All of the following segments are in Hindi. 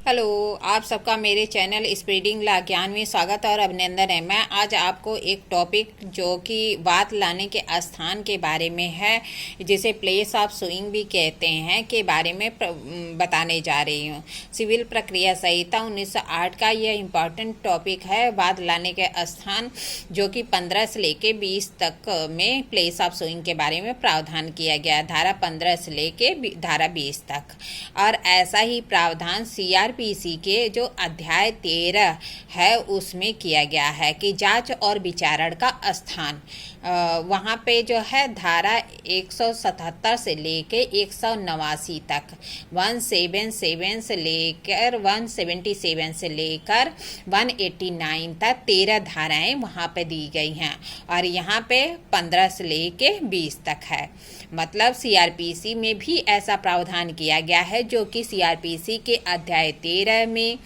हेलो, आप सबका मेरे चैनल स्प्रेडिंग ला ज्ञान में स्वागत और अभिनंदन है। मैं आज आपको एक टॉपिक जो कि बात लाने के स्थान के बारे में है, जिसे प्लेस ऑफ सुइंग भी कहते हैं, के बारे में बताने जा रही हूँ। सिविल प्रक्रिया संहिता 1908 का यह इम्पॉर्टेंट टॉपिक है। बात लाने के स्थान जो कि 15 से लेके 20 तक में प्लेस ऑफ सुइंग के बारे में प्रावधान किया गया, धारा 15 से लेके धारा 20 तक। और ऐसा ही प्रावधान सीआरपीसी के जो अध्याय 13 है उसमें किया गया है कि जांच और विचारण का स्थान, वहाँ पे जो है धारा 177 से लेके 189 तक, 177 से लेकर 177 से लेकर 189 तक 13 धाराएं वहाँ पे दी गई हैं। और यहाँ पे 15 से लेके 20 तक है। मतलब सीआरपीसी में भी ऐसा प्रावधान किया गया है, जो कि सीआरपीसी के अध्याय 13 में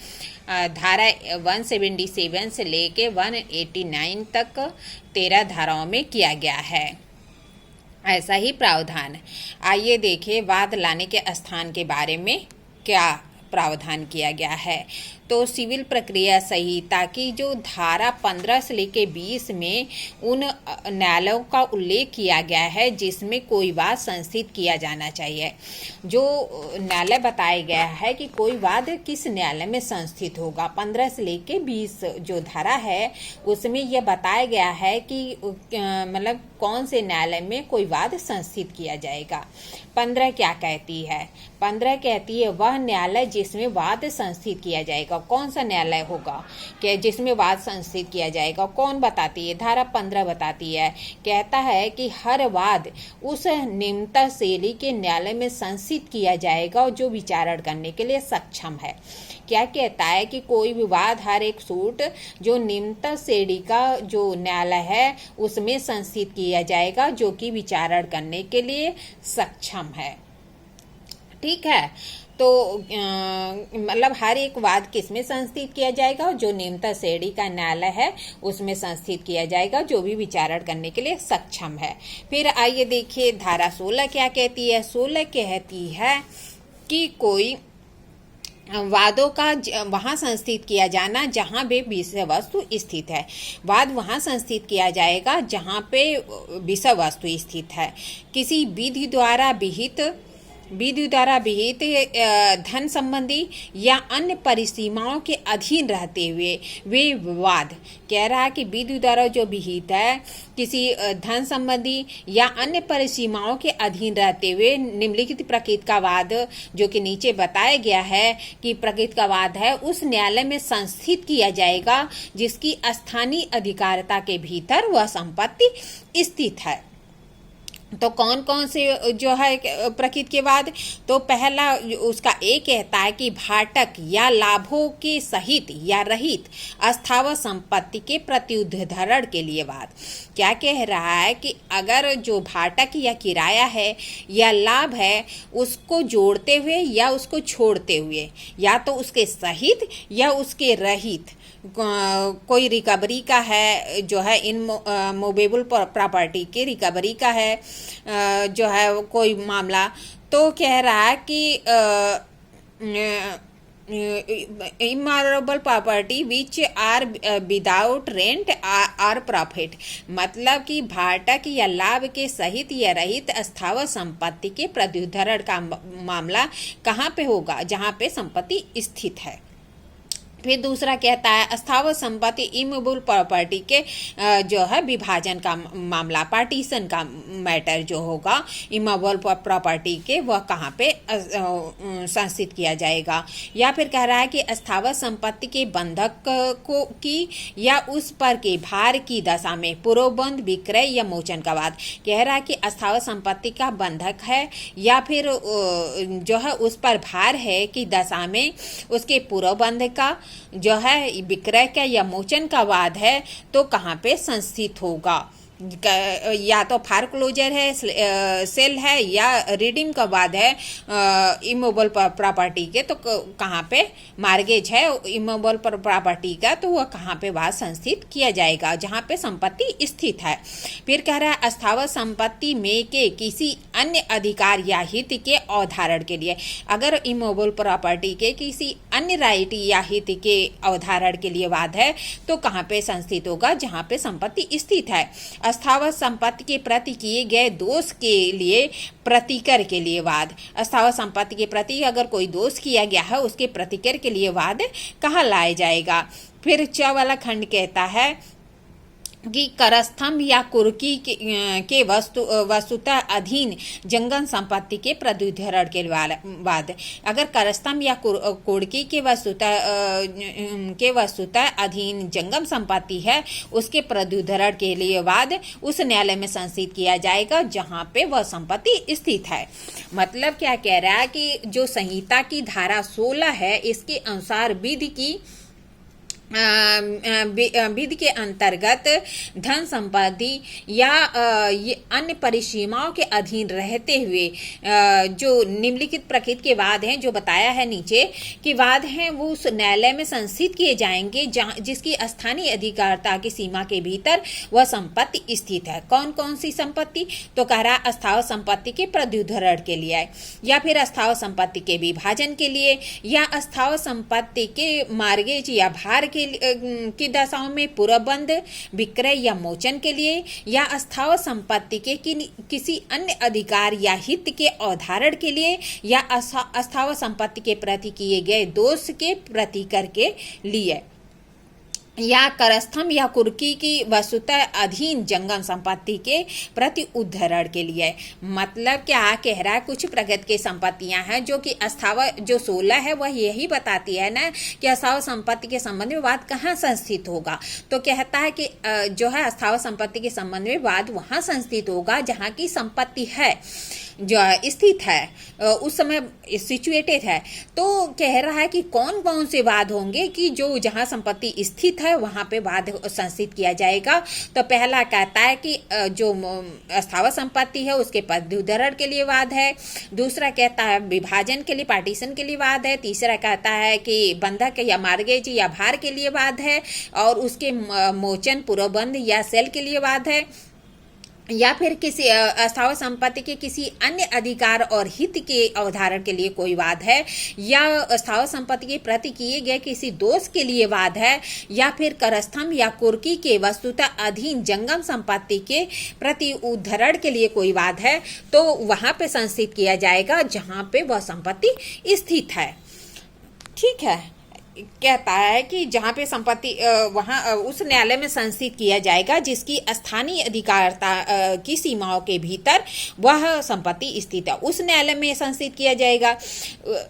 धारा 177 से लेके 189 तक 13 धाराओं में किया गया है। ऐसा ही प्रावधान, आइए देखिए वाद लाने के स्थान के बारे में क्या प्रावधान किया गया है। तो सिविल प्रक्रिया संहिता की जो धारा 15 से लेके 20 में उन न्यायालयों का उल्लेख किया गया है जिसमें कोई वाद संस्थित किया जाना चाहिए। जो न्यायालय बताया गया है कि कोई वाद किस न्यायालय में संस्थित होगा, 15 से लेके 20 जो धारा है उसमें यह बताया गया है कि मतलब कौन से न्यायालय में कोई वाद संस्थित किया जाएगा। 15 क्या कहती है? 15 कहती है वह न्यायालय जिसमें वाद संस्थित किया जाएगा। कौन सा न्यायालय होगा कि जिसमें वाद संस्थित किया जाएगा? कौन बताती है? धारा 15 बताती है। कहता है कि हर वाद उस निम्नतम श्रेणी के न्यायालय में संस्थित किया जाएगा जो विचारण करने के लिए सक्षम है। क्या कहता है कि कोई भी वाद, हर एक सूट जो निम्नतम श्रेणी का जो न्यायालय है उसमें संस्थित किया जाएगा जो कि विचारण करने के लिए सक्षम है। ठीक है, तो मतलब हर एक वाद किस में संस्थित किया जाएगा? जो निम्नतम श्रेणी का न्यायालय है उसमें संस्थित किया जाएगा जो भी विचारण करने के लिए सक्षम है। फिर आइए देखिए धारा 16 क्या कहती है। 16 कहती है कि कोई वादों का वहाँ संस्थित किया जाना जहाँ पे विषय वस्तु स्थित है। वाद वहाँ संस्थित किया जाएगा जहाँ पे विषय वस्तु स्थित है। किसी विधि द्वारा विहित धन संबंधी या अन्य परिसीमाओं के अधीन रहते हुए वे वाद, कह रहा है कि विधि द्वारा जो विहित है किसी धन संबंधी या अन्य परिसीमाओं के अधीन रहते हुए निम्नलिखित प्रकृति का वाद, जो कि नीचे बताया गया है कि प्रकृति का वाद है, उस न्यायालय में संस्थित किया जाएगा जिसकी स्थानीय अधिकारिता के भीतर वह संपत्ति स्थित है। तो कौन कौन से जो है प्रकृति के वाद? तो पहला उसका एक कहता है कि भाटक या लाभों के सहित या रहित अस्थावर संपत्ति के प्रत्युद्धरण के लिए वाद। क्या कह रहा है कि अगर जो भाटक या किराया है या लाभ है उसको जोड़ते हुए या उसको छोड़ते हुए, या तो उसके सहित या उसके रहित कोई रिकवरी का है, जो है इन मूवेबल प्रॉपर्टी के रिकवरी का है जो है कोई मामला, तो कह रहा है कि immovable property which are without rent or profit, मतलब कि भाटक या लाभ के सहित या रहित अस्थावर संपत्ति के प्रत्युद्धरण का मामला कहाँ पे होगा? जहाँ पे संपत्ति स्थित है। फिर दूसरा कहता है अस्थावर संपत्ति इमूवेबल प्रॉपर्टी के जो है विभाजन का मामला, पार्टीशन का मैटर जो होगा इमूवेबल प्रॉपर्टी के, वह कहाँ पे संस्थित किया जाएगा। या फिर कह रहा है कि अस्थावर संपत्ति के बंधक को की या उस पर के भार की दशा में पूर्वबंध, विक्रय या मोचन का वाद। कह रहा है कि अस्थावर संपत्ति का बंधक है या फिर जो है उस पर भार है कि दशा में उसके पूर्वबंध का जो है विक्रय का या मोचन का वाद है, तो कहाँ पे संस्थित होगा? या तो फोरक्लोजर है, सेल है, या रिडीम का बाद है इमूवेबल प्रॉपर्टी के, तो कहाँ पे मार्गेज है इमूवेबल प्रॉपर्टी का, तो वह कहाँ पे वाद संस्थित किया जाएगा, जहाँ पे संपत्ति स्थित है। फिर कह रहा है अस्थावर संपत्ति में के किसी अन्य अधिकार या हित के अवधारण के लिए, अगर इमूवेबल प्रॉपर्टी के किसी अन्य राइट या हित के अवधारण के लिए वाद है तो कहाँ पे संस्थित होगा, जहाँ पे संपत्ति स्थित है। अस्थावर संपत्ति के प्रति किए गए दोष के लिए प्रतिकर के लिए वाद, अस्थावर संपत्ति के प्रति अगर कोई दोष किया गया है उसके प्रतिकर के लिए वाद कहाँ लाया जाएगा। फिर च वाला खंड कहता है कि करस्तंभ या कुर्की के वस्तुतः अधीन जंगम संपत्ति के प्रत्युद्धरण के बाद, अगर करस्तंभ या कुर्की के वस्तुतः अधीन जंगम संपत्ति है उसके प्रत्युद्धरण के लिए वाद उस न्यायालय में संस्थित किया जाएगा जहां पे वह संपत्ति स्थित है। मतलब क्या कह रहा है कि जो संहिता की धारा 16 है इसके अनुसार विधि के अंतर्गत धन संपत्ति या ये अन्य परिसीमाओं के अधीन रहते हुए जो निम्नलिखित प्रकृति के वाद हैं जो बताया है नीचे कि वाद हैं वो उस न्यायालय में संस्थित किए जाएंगे जिसकी स्थानीय अधिकारिता की सीमा के भीतर वह संपत्ति स्थित है। कौन कौन सी संपत्ति, तो कह रहा अस्थावर संपत्ति के प्रत्युद्धरण के लिए, या फिर अस्थावर संपत्ति के विभाजन के लिए, या अस्थावर संपत्ति के मार्गेज या भार की दशाओं में पूर्वबंध, विक्रय या मोचन के लिए, या अस्थावर संपत्ति के किसी अन्य अधिकार या हित के अवधारण के लिए, या अस्थावर संपत्ति के प्रति किए गए दोष के प्रतिकर के लिए, या करस्तंभ या कुर्की की वस्तुतः अधीन जंगम संपत्ति के प्रति उद्धरण के लिए। मतलब क्या कह रहा है, कुछ प्रगति की संपत्तियां हैं जो कि अस्थावर जो 16 है वह यही बताती है ना कि अस्थावर संपत्ति के संबंध में वाद कहाँ संस्थित होगा। तो कहता है कि जो है अस्थावर संपत्ति के संबंध में वाद वहां संस्थित होगा जहाँ की संपत्ति है जो स्थित है उस समय सिचुएटेड है। तो कह रहा है कि कौन कौन से वाद होंगे कि जो जहां संपत्ति स्थित है वहां पे वाद संस्थित किया जाएगा। तो पहला कहता है कि जो अस्थावर संपत्ति है उसके प्रत्युद्धरण के लिए वाद है, दूसरा कहता है विभाजन के लिए पार्टीशन के लिए वाद है, तीसरा कहता है कि बंधक या मार्गेज या भार के लिए वाद है, और उसके मोचन पूर्वबंध या सेल के लिए वाद है, या फिर किसी अस्थावर संपत्ति के किसी अन्य अधिकार और हित के अवधारण के लिए कोई वाद है, या अस्थावर संपत्ति के प्रति किए गए किसी दोष के लिए वाद है, या फिर करस्तंभ या कुर्की के वस्तुतः अधीन जंगम संपत्ति के प्रति उद्धरण के लिए कोई वाद है, तो वहां पे संस्थित किया जाएगा जहां पे वह संपत्ति स्थित है। ठीक है, कहता है कि जहां पे संपत्ति वहां उस न्यायालय में संस्थित किया जाएगा जिसकी स्थानीय अधिकारिता की सीमाओं के भीतर वह संपत्ति स्थित है, उस न्यायालय में संस्थित किया जाएगा।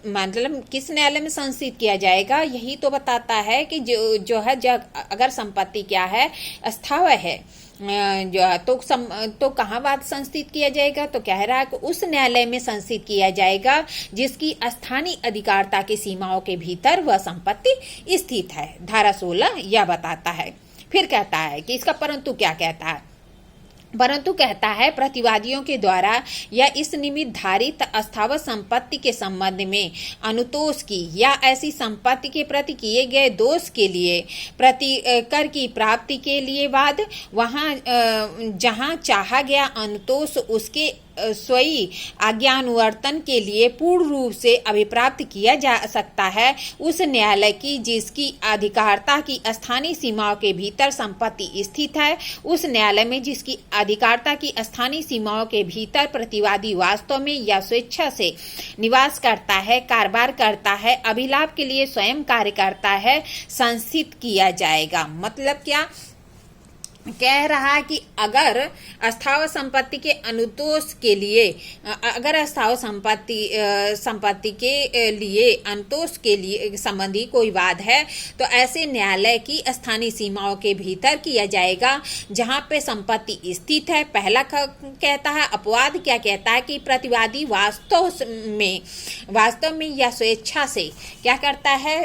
मतलब किस न्यायालय में संस्थित किया जाएगा यही तो बताता है कि जो है अगर संपत्ति क्या है अस्थावर है तो कहाँ वाद संस्थित किया जाएगा। तो कह रहा है कि उस न्यायालय में संस्थित किया जाएगा जिसकी स्थानीय अधिकारिता की सीमाओं के भीतर वह संपत्ति स्थित है। धारा 16 यह बताता है। फिर कहता है कि इसका परंतु क्या कहता है, परंतु कहता है प्रतिवादियों के द्वारा या इस निमित्त धारित अस्थावर संपत्ति के संबंध में अनुतोष की या ऐसी संपत्ति के प्रति किए गए दोष के लिए प्रतिकर की प्राप्ति के लिए वाद, वहां जहां चाहा गया अनुतोष उसके स्वयं आज्ञानुवर्तन के लिए पूर्ण रूप से अभिप्राप्त किया जा सकता है, उस न्यायालय की जिसकी अधिकारिता की स्थानीय सीमाओं के भीतर संपत्ति स्थित है, उस न्यायालय में जिसकी अधिकारिता की स्थानीय सीमाओं के भीतर प्रतिवादी वास्तव में या स्वेच्छा से निवास करता है, कारोबार करता है, अभिलाभ के लिए स्वयं कार्य करता है, संस्थित किया जाएगा। मतलब क्या कह रहा है कि अगर अस्थावर संपत्ति के अनुतोष के लिए अगर अस्थावर संपत्ति के लिए अनुतोष के लिए संबंधी कोई वाद है तो ऐसे न्यायालय की स्थानीय सीमाओं के भीतर किया जाएगा जहां पे संपत्ति स्थित है। पहला कहता है अपवाद क्या कहता है कि प्रतिवादी वास्तव में या स्वेच्छा से क्या करता है,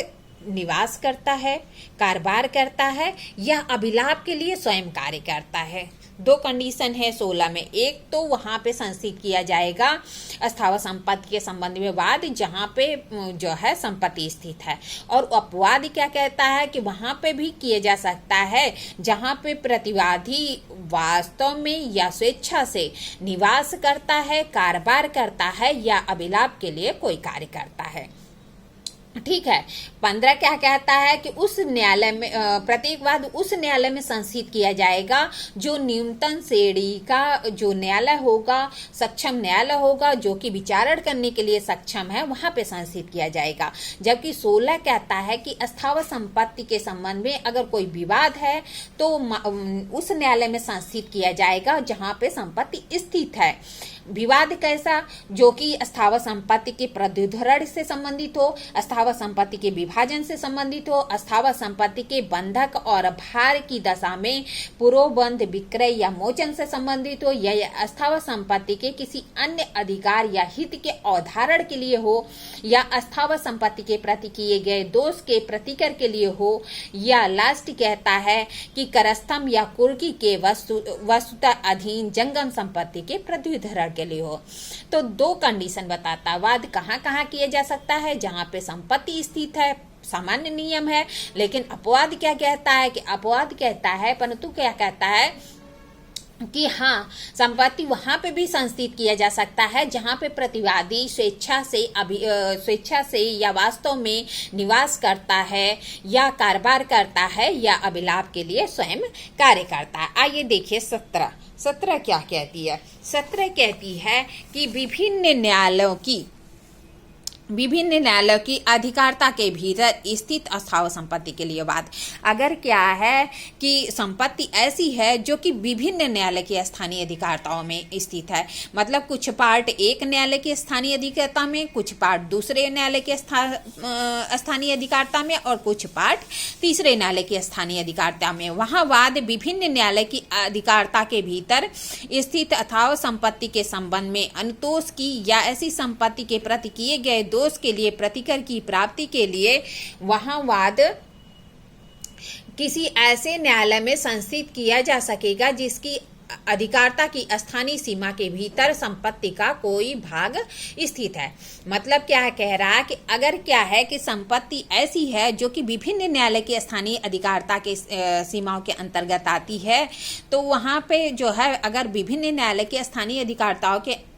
निवास करता है, कारोबार करता है या अभिलाभ के लिए स्वयं कार्य करता है। दो कंडीशन है 16 में। एक तो वहां पे संस्थित किया जाएगा अस्थावर संपत्ति के संबंध में वाद जहां पे जो है संपत्ति स्थित है, और अपवाद क्या कहता है कि वहां पे भी किया जा सकता है जहां पे प्रतिवादी वास्तव में या स्वेच्छा से निवास करता है, कारोबार करता है या अभिलाप के लिए कोई कार्य करता है। ठीक है। 15 क्या कहता है कि उस न्यायालय में प्रत्येक वाद उस न्यायालय में संस्थित किया जाएगा जो न्यूनतम श्रेणी का जो न्यायालय होगा, सक्षम न्यायालय होगा, जो कि विचारण करने के लिए सक्षम है, वहां पे संस्थित किया जाएगा। जबकि 16 कहता है कि अस्थावर संपत्ति के संबंध में अगर कोई विवाद है तो उस न्यायालय में संस्थित किया जाएगा जहां पे संपत्ति स्थित है। विवाद कैसा? जो कि अस्थावर संपत्ति के प्रत्युद्धरण से संबंधित हो, अस्थावर संपत्ति के विभाजन से संबंधित हो, अस्थावर संपत्ति के बंधक और भार की दशा में पूर्वबंध विक्रय या मोचन से संबंधित हो, या अस्थावर संपत्ति के किसी अन्य अधिकार या हित के अवधारण के लिए हो, या अस्थावर संपत्ति के प्रति किए गए दोष के प्रतिकर के लिए हो, या लास्ट कहता है कि करस्तम या कुर्की के वस्तुतः अधीन जंगम संपत्ति के प्रत्युद्धरण के लिए हो। तो दो कंडीशन बताता वाद कहाँ कहाँ किया जा सकता है, जहां पे संपत्ति स्थित है, सामान्य नियम है। लेकिन अपवाद क्या कहता है कि अपवाद कहता है, परंतु क्या कहता है कि हाँ, संपत्ति वहां पे भी संस्थित किया जा सकता है जहां पे प्रतिवादी स्वेच्छा से या वास्तव में निवास करता है या कारोबार करता है या अभिलाप के लिए स्वयं कार्य करता है। आइए देखिए 17 क्या कहती है। 17 कहती है कि विभिन्न न्यायालयों की अधिकारता के भीतर स्थित अस्थावर संपत्ति के लिए वाद। अगर क्या है कि संपत्ति ऐसी है जो कि विभिन्न न्यायालय की स्थानीय अधिकारताओं में स्थित है, मतलब कुछ पार्ट एक न्यायालय की स्थानीय अधिकारता में, कुछ पार्ट दूसरे न्यायालय के स्थानीय अधिकारता में, और कुछ पार्ट तीसरे न्यायालय की स्थानीय अधिकारता में, वहां वाद विभिन्न न्यायालय की अधिकारता के भीतर स्थित अस्थावर संपत्ति के संबंध में अनुतोष की या ऐसी संपत्ति के प्रति किए गए दोष के लिए प्रतिकर की प्राप्ति के लिए वहां वाद किसी ऐसे न्यायालय में संस्थित किया जा सकेगा जिसकी अधिकारता की स्थानीय सीमा के भीतर संपत्ति का कोई भाग स्थित है। मतलब क्या कह रहा है कि अगर क्या है कि संपत्ति ऐसी है जो कि विभिन्न न्यायालय की स्थानीय अधिकारता के सीमाओं के अंतर्गत आती है, तो वहां पे जो है अगर विभिन्न न्यायालय की स्थानीय अधिकारताओं के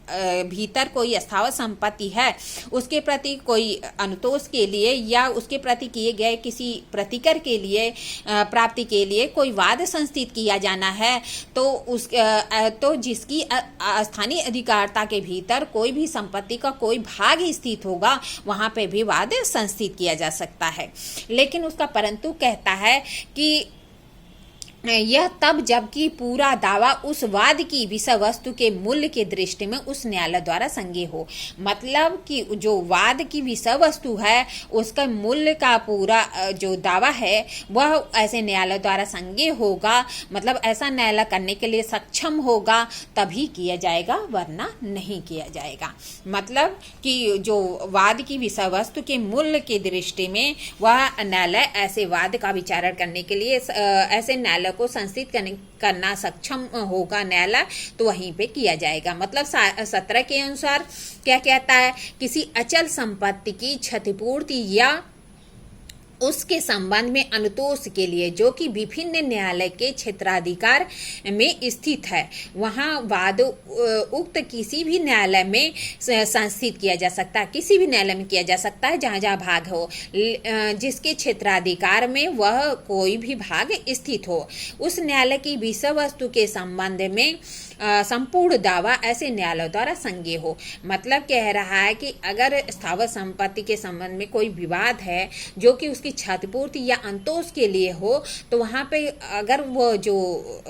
भीतर कोई अस्थावर संपत्ति है, उसके प्रति कोई अनुतोष के लिए या उसके प्रति किए गए किसी प्रतिकर के लिए प्राप्ति के लिए कोई वाद संस्थित किया जाना है, तो जिसकी स्थानीय अधिकारता के भीतर कोई भी संपत्ति का कोई भाग स्थित होगा, वहां पे भी वाद संस्थित किया जा सकता है। लेकिन उसका परंतु कहता है कि यह तब जबकि पूरा दावा उस वाद की विषय वस्तु के मूल्य के दृष्टि में उस न्यायालय द्वारा संज्ञेय हो। मतलब कि जो वाद की विषय वस्तु है उसका मूल्य का पूरा जो दावा है वह ऐसे न्यायालय द्वारा संज्ञेय होगा, मतलब ऐसा न्यायालय करने के लिए सक्षम होगा तभी किया जाएगा, वरना नहीं किया जाएगा। मतलब कि जो वाद की विषय वस्तु के मूल्य की दृष्टि में वह न्यायालय ऐसे वाद का विचारण करने के लिए ऐसे न्यायालय को संस्थित करना सक्षम होगा न्यायालय, तो वहीं पे किया जाएगा। मतलब 17 के अनुसार क्या कहता है, किसी अचल संपत्ति की क्षतिपूर्ति या उसके संबंध में अनुतोष के लिए जो कि विभिन्न न्यायालय के क्षेत्राधिकार में स्थित है, वहां वाद उक्त किसी भी न्यायालय में संस्थित किया जा सकता है, किसी भी न्यायालय में किया जा सकता है जहां जहां भाग हो, जिसके क्षेत्राधिकार में वह कोई भी भाग स्थित हो। उस न्यायालय की विषय वस्तु के संबंध में संपूर्ण दावा ऐसे न्यायालय द्वारा संज्ञेय हो। मतलब कह रहा है कि अगर स्थावर संपत्ति के संबंध में कोई विवाद है जो कि उसकी क्षतिपूर्ति या अंतोष के लिए हो, तो वहां पे अगर वो जो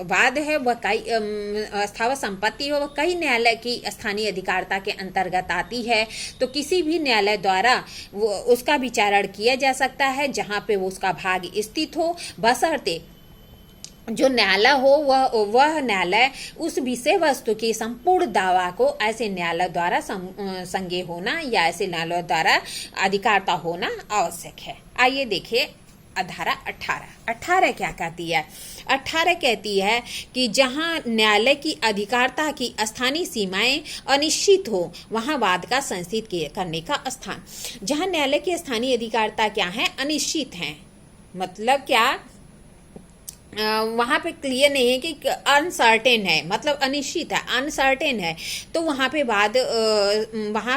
वाद है वह कई स्थावर संपत्ति हो, वह कई न्यायालय की स्थानीय अधिकारता के अंतर्गत आती है, तो किसी भी न्यायालय द्वारा वो उसका विचारण किया जा सकता है जहां पे वो उसका भाग स्थित हो, बशर्ते जो न्यायालय हो वह न्यायालय उस विषय वस्तु की संपूर्ण दावा को ऐसे न्यायालय द्वारा संज्ञेय होना या ऐसे न्यायालय द्वारा अधिकारता होना आवश्यक है। आइए देखिए धारा 18 क्या कहती है? 18 कहती है कि जहां न्यायालय की अधिकारिता की स्थानीय सीमाएं अनिश्चित हो वहां वाद का संस्थित करने का स्थान। जहां न्यायालय की स्थानीय अधिकारिता क्या है? अनिश्चित है। मतलब क्या? वहाँ पे क्लियर नहीं है कि अनसर्टेन है, मतलब अनिश्चित है, अनसर्टेन है, तो वहाँ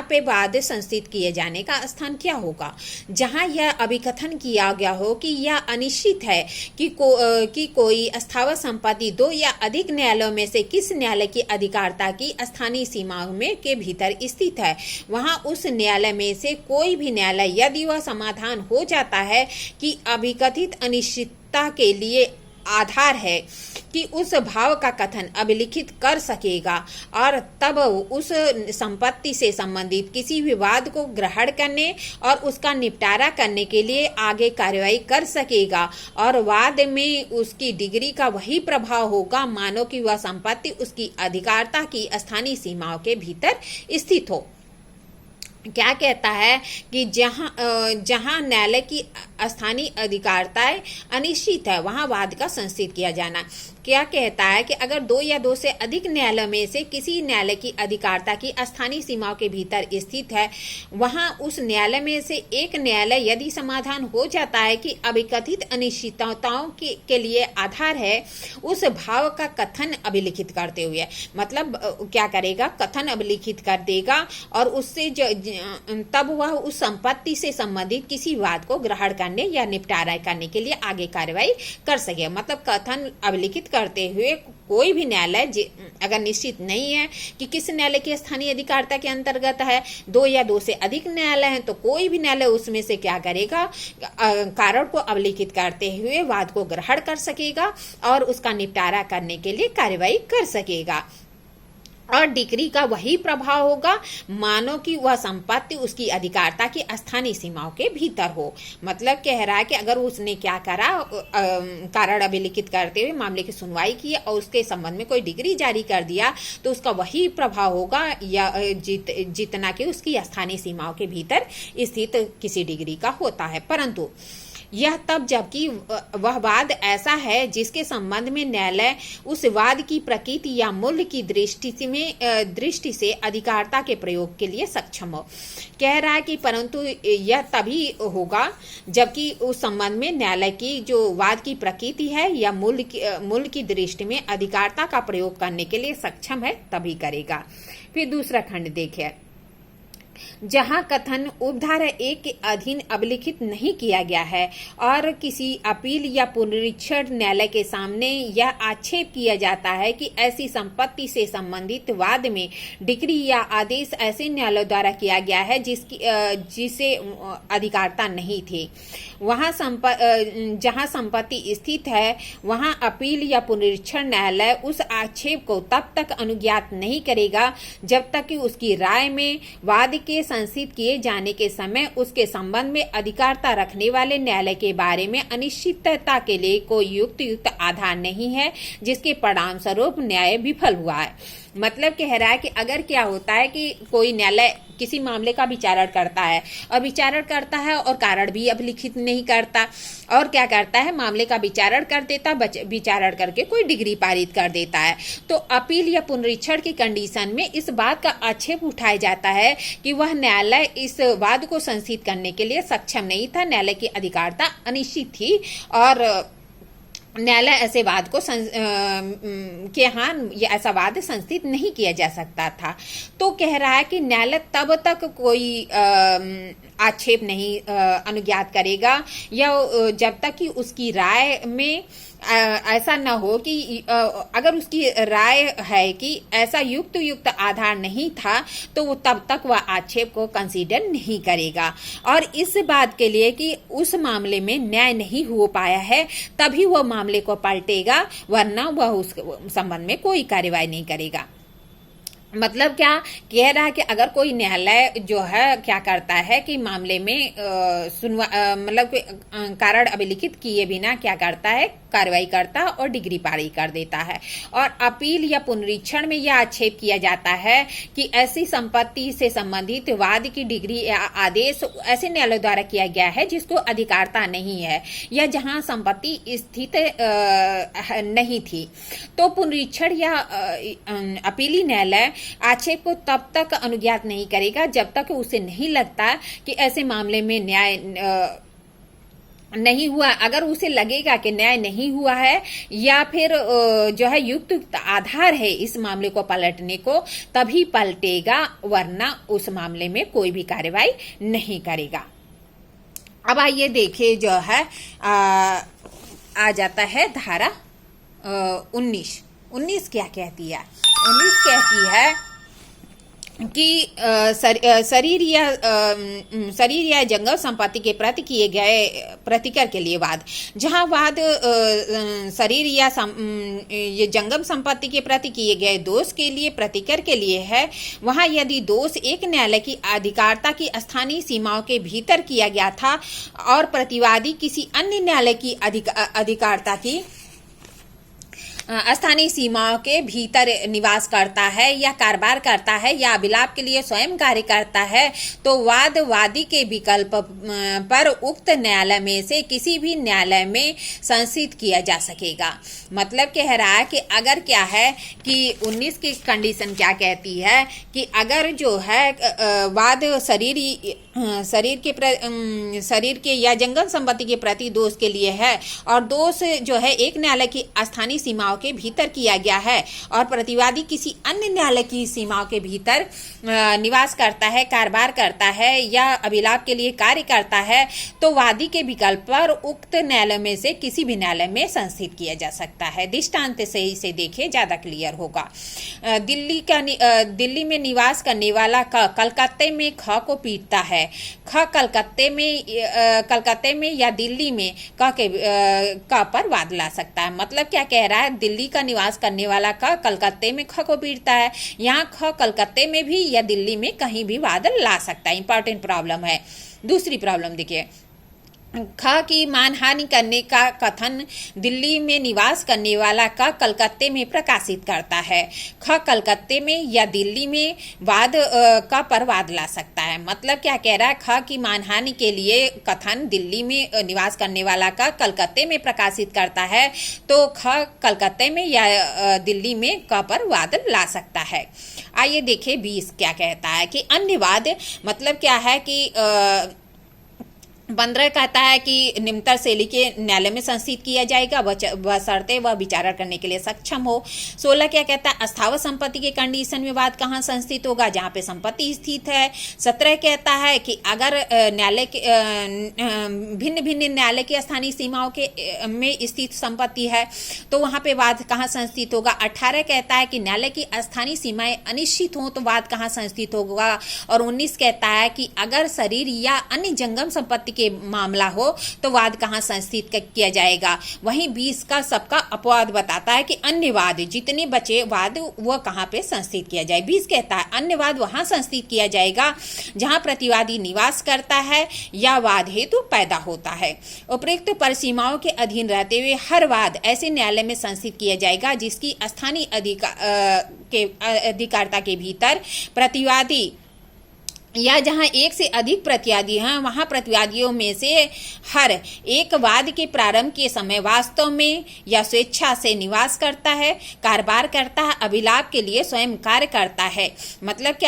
पे वाद संस्थित किए जाने का स्थान क्या होगा? जहाँ यह अभिकथन किया गया हो कि यह अनिश्चित है कि कोई स्थावर संपत्ति दो या अधिक न्यायालयों में से किस न्यायालय की अधिकारिता की स्थानीय सीमाओं में के भीतर स्थित है, वहाँ उस न्यायालय में से कोई भी न्यायालय यदि वह समाधान हो जाता है कि अभिकथित अनिश्चितता के लिए आधार है कि उस भाव का कथन अभिलिखित कर सकेगा और तब उस संपत्ति से संबंधित किसी भी वाद को ग्रहण करने और उसका निपटारा करने के लिए आगे कार्रवाई कर सकेगा और वाद में उसकी डिग्री का वही प्रभाव होगा मानो कि वह संपत्ति उसकी अधिकारिता की स्थानीय सीमाओं के भीतर स्थित हो। क्या कहता है कि जहां न्यायालय की स्थानीय अधिकारिताएं अनिश्चित है वहां वाद का संस्थित किया जाना। क्या कहता है कि अगर दो या दो से अधिक न्यायालय में से किसी न्यायालय की अधिकारिता की स्थानीय सीमाओं के भीतर स्थित है, वहां उस न्यायालय में से एक न्यायालय यदि समाधान हो जाता है कि अभिकथित अनिश्चितताओं के लिए आधार है, उस भाव का कथन अभिलिखित करते हुए, मतलब क्या करेगा? कथन अभिलिखित कर देगा और उससे तब वह उस संपत्ति से संबंधित किसी वाद को ग्रहण करने या निपटारा करने के लिए आगे कार्रवाई कर सके। मतलब कथन अभिलिखित करते हुए कोई भी न्यायालय अगर निश्चित नहीं है कि किस न्यायालय की स्थानीय अधिकारिता के अंतर्गत है, दो या दो से अधिक न्यायालय हैं, तो कोई भी न्यायालय उसमें से क्या करेगा? कारण को अभिलिखित करते हुए वाद को ग्रहण कर सकेगा और उसका निपटारा करने के लिए कार्रवाई कर सकेगा और डिग्री का वही प्रभाव होगा मानो कि वह संपत्ति उसकी अधिकारिता की स्थानीय सीमाओं के भीतर हो। मतलब कह रहा है कि अगर उसने क्या करा? कारण अभिलिखित करते हुए मामले की सुनवाई की और उसके संबंध में कोई डिग्री जारी कर दिया तो उसका वही प्रभाव होगा या जितना कि उसकी स्थानीय सीमाओं के भीतर स्थित किसी डिग्री का होता है। परंतु यह तब जबकि वह वाद ऐसा है जिसके संबंध में न्यायालय उस वाद की प्रकृति या मूल्य की दृष्टि से अधिकारिता के प्रयोग के लिए सक्षम हो। कह रहा है कि परंतु यह तभी होगा जबकि उस संबंध में न्यायालय की जो वाद की प्रकृति है या मूल्य की दृष्टि में अधिकारिता का प्रयोग करने के लिए सक्षम है, तभी करेगा। फिर दूसरा खंड देखिए, जहां कथन उपधारा 1 के अधीन अभिलिखित नहीं किया गया है और किसी अपील या पुनरीक्षण न्यायालय के सामने यह आक्षेप किया जाता है कि ऐसी संपत्ति से संबंधित वाद में डिक्री या आदेश ऐसे न्यायालय द्वारा किया गया है जिसे अधिकारिता नहीं थी, वहां जहां संपत्ति स्थित है वहां अपील या पुनरीक्षण न्यायालय उस आक्षेप को तब तक अनुज्ञात नहीं करेगा जब तक कि उसकी राय में वाद के संस्थित किए जाने के समय उसके संबंध में अधिकारिता रखने वाले न्यायालय के बारे में अनिश्चितता के लिए कोई युक्त आधार नहीं है जिसके परिणाम स्वरूप न्याय विफल हुआ है। मतलब कह रहा है कि अगर क्या होता है कि कोई न्यायालय किसी मामले का विचारण करता है और कारण भी अभिलिखित नहीं करता और क्या करता है, मामले का विचारण कर देता, विचारण करके कोई डिग्री पारित कर देता है, तो अपील या पुनरीक्षण की कंडीशन में इस बात का आक्षेप उठाया जाता है कि वह न्यायालय इस वाद को संस्थित करने के लिए सक्षम नहीं था, न्यायालय की अधिकारिता अनिश्चित थी और न्यायालय ऐसे वाद को ऐसा वाद संस्थित नहीं किया जा सकता था। तो कह रहा है कि न्यायालय तब तक कोई आक्षेप नहीं अनुज्ञात करेगा या जब तक कि उसकी राय में ऐसा न हो कि अगर उसकी राय है कि ऐसा युक्त आधार नहीं था तो वो तब तक वह आक्षेप को कंसीडर नहीं करेगा और इस बात के लिए कि उस मामले में न्याय नहीं हो पाया है तभी वह मामले को पलटेगा, वरना वह उस संबंध में कोई कार्यवाही नहीं करेगा। मतलब क्या कह रहा है कि अगर कोई न्यायालय जो है क्या करता है कि मामले में मतलब कारण अभिलिखित किए बिना क्या करता है, कार्रवाई करता और डिग्री पारी कर देता है। और अपील या पुनरीक्षण में यह आक्षेप किया जाता है कि ऐसी संपत्ति से संबंधित वाद की डिग्री या आदेश ऐसे न्यायालय द्वारा किया गया है जिसको अधिकारता नहीं है या जहां संपत्ति स्थित नहीं थी। तो पुनरीक्षण या अपीली न्यायालय आक्षेप को तब तक अनुज्ञात नहीं करेगा जब तक उसे नहीं लगता कि ऐसे मामले में न्याय नहीं हुआ। अगर उसे लगेगा कि न्याय नहीं हुआ है या फिर जो है युक्त आधार है इस मामले को पलटने को, तभी पलटेगा, वरना उस मामले में कोई भी कार्रवाई नहीं करेगा। अब आइए देखिए जो है आ जाता है धारा 19 क्या कहती है। 19 कहती है कि शरीर या जंगम संपत्ति के प्रति किए गए प्रतिकर के लिए वाद, जहां वाद शरीर या ये जंगम संपत्ति के प्रति किए गए दोष के लिए प्रतिकर के लिए है, वहां यदि दोष एक न्यायालय की अधिकारता की स्थानीय सीमाओं के भीतर किया गया था और प्रतिवादी किसी अन्य न्यायालय की अधिकारता की स्थानीय सीमाओं के भीतर निवास करता है या कारोबार करता है या अभिलाप के लिए स्वयं कार्य करता है, तो वादी के विकल्प पर उक्त न्यायालय में से किसी भी न्यायालय में संसित किया जा सकेगा। मतलब कह रहा है कि अगर क्या है कि 19 की कंडीशन क्या कहती है कि अगर जो है वाद शरीर के या जंगम संपत्ति के प्रति दोष के लिए है और दोष जो है एक न्यायालय की स्थानीय सीमाओं के भीतर किया गया है और प्रतिवादी किसी अन्य न्यायालय की सीमाओं के भीतर निवास करता है, कारोबार करता है या अभिलाप के लिए कार्य करता है, तो वादी के विकल्प पर उक्त न्यायालय में से किसी भी न्यायालय में संस्थित किया जा सकता है। दृष्टांत से इसे देखिए, ज्यादा क्लियर होगा। दिल्ली में निवास करने वाला कलकत्ते में ख को पीटता है। ख कलकत्ते में या दिल्ली में क पर वाद ला सकता है। मतलब क्या कह रहा है, दिल्ली का निवास करने वाला क कलकत्ते में ख को पीटता है, यहाँ ख कलकत्ते में भी या दिल्ली में कहीं भी वाद ला सकता है। इंपॉर्टेंट प्रॉब्लम है। दूसरी प्रॉब्लम देखिए, ख की मानहानि करने का कथन दिल्ली में निवास करने वाला क कलकत्ते में प्रकाशित करता है। ख कलकत्ते में या दिल्ली में वाद क पर वाद ला सकता है। मतलब क्या कह रहा है, ख की मानहानि के लिए कथन दिल्ली में निवास करने वाला क कलकत्ते में प्रकाशित करता है, तो ख कलकत्ते में या दिल्ली में क पर वाद ला सकता है। आइए देखिए 20 क्या कहता है कि अन्य वाद, मतलब क्या है कि 15 कहता है कि निम्नतर शैली के न्यायालय में संस्थित किया जाएगा, बशर्ते वह विचारण करने के लिए सक्षम हो। 16 क्या कहता है, अस्थावत संपत्ति के कंडीशन में वाद कहाँ संस्थित होगा, जहाँ पे संपत्ति स्थित है। 17 कहता है कि अगर न्यायालय के भिन्न भिन्न न्यायालय की स्थानीय सीमाओं के में स्थित संपत्ति है तो वहाँ पे वाद कहाँ संस्थित होगा। 18 कहता है कि न्यायालय की स्थानीय सीमाएं अनिश्चित हों तो वाद कहाँ संस्थित होगा। और 19 कहता है कि अगर शरीर या अन्य जंगम संपत्ति के मामला हो तो वाद कहाँ संस्थित किया जाएगा। वहीं 20 का सबका अपवाद बताता है कि अन्य वाद, जितने बचे वाद वह कहाँ पे संस्थित किया जाए। 20 कहता है अन्य वाद वहां संस्थित किया जाएगा जहां प्रतिवादी निवास करता है या वाद हेतु पैदा होता है। उपरोक्त परिसीमाओं के अधीन रहते हुए हर वाद ऐसे न्यायालय में संस्थित किया जाएगा जिसकी स्थानीय अधिकारता के भीतर प्रतिवादी या जहां एक से अधिक प्रतिवादी हैं वहां प्रतिवादियों में से हर एक वाद के प्रारंभ के समय वास्तव में या स्वेच्छा से निवास करता है, कारोबार करता है, अभिलाप के लिए स्वयं कार्य करता है। मतलब क्या